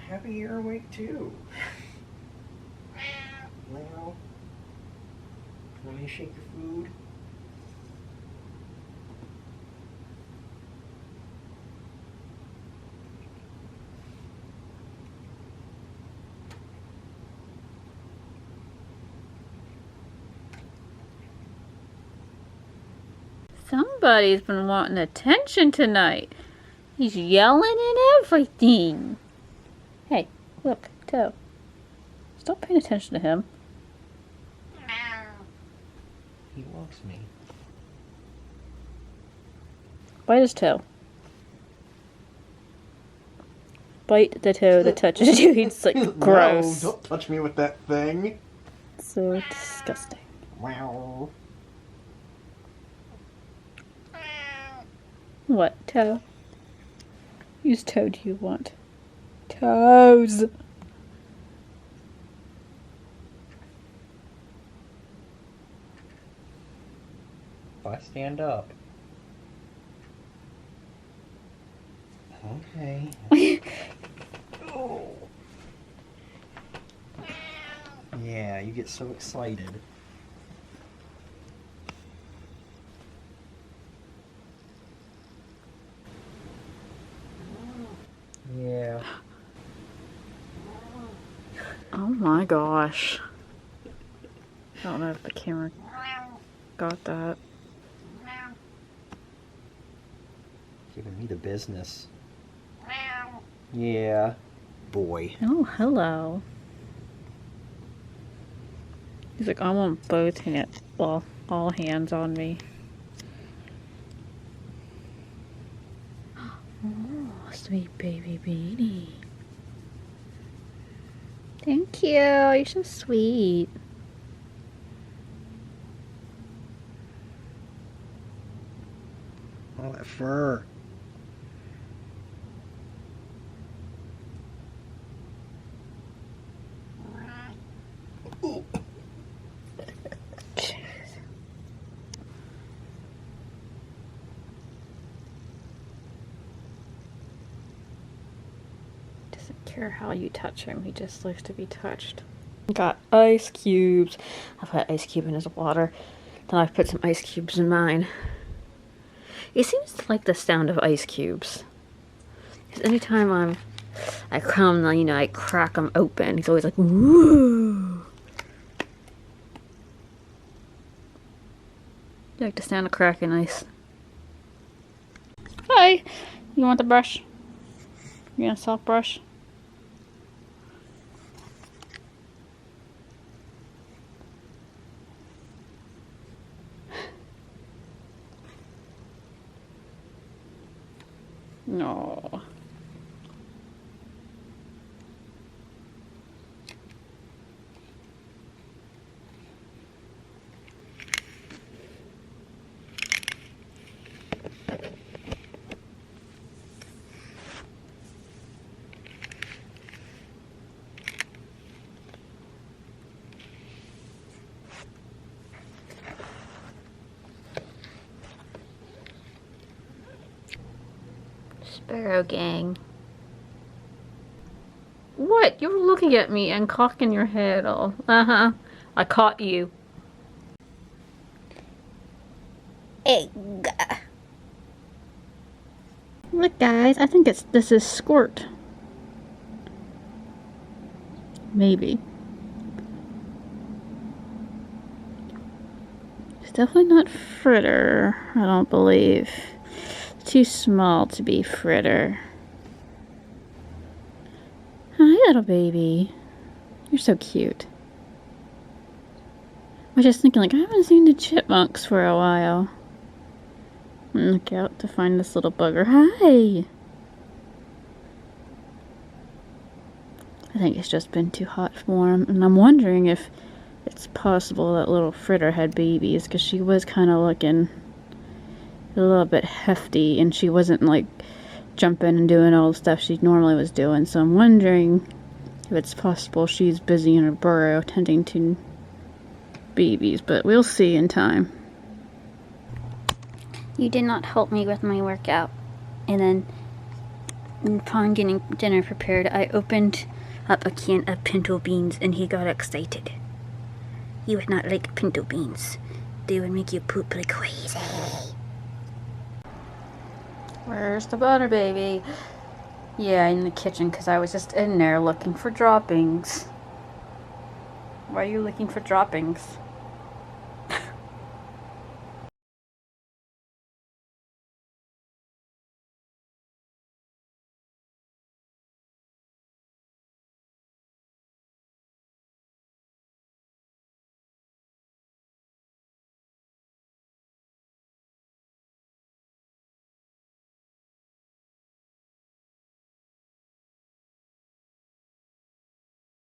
happy you're awake too. Well, want me to shake your food? Somebody's been wanting attention tonight. He's yelling and everything. Hey, look, Toe. Stop paying attention to him. He loves me. Bite his toe. Bite the toe that touches you. He's like, gross. No, don't touch me with that thing. So disgusting. Wow. What, Toe? Whose toe do you want? Toes! If I stand up. Okay. Oh. Yeah, you get so excited. Yeah. Oh my gosh. I don't know if the camera got that. Giving me the business. Yeah. Boy. Oh, hello. He's like, I want both hands, well, all hands on me. Oh, sweet baby beanie. Thank you. You're so sweet. All that fur. Ooh. Doesn't care how you touch him. He just likes to be touched. Got ice cubes. I put ice cube in his water. Then I put some ice cubes in mine. He seems to like the sound of ice cubes. Because anytime I come, you know, I crack them open. He's always like, woo! You like the sound of cracking ice. Hi! You want the brush? You want a soft brush? No. Sparrow gang. What? You were looking at me and cocking your head all. Uh-huh. I caught you. Egg. Look guys, I think this is Squirt. Maybe. It's definitely not Fritter, I don't believe. Too small to be Fritter. Hi, little baby. You're so cute. I was just thinking, like, I haven't seen the chipmunks for a while. Look out to find this little bugger. Hi! I think it's just been too hot for him. And I'm wondering if it's possible that little Fritter had babies, because she was kind of looking a little bit hefty, and she wasn't like jumping and doing all the stuff she normally was doing. So I'm wondering if it's possible she's busy in her burrow tending to babies, but we'll see in time. You did not help me with my workout, and then Upon getting dinner prepared, I opened up a can of pinto beans and he got excited. He would not like pinto beans. They would make you poop like crazy. Where's the butter, baby? Yeah, in the kitchen, because I was just in there looking for droppings. Why are you looking for droppings?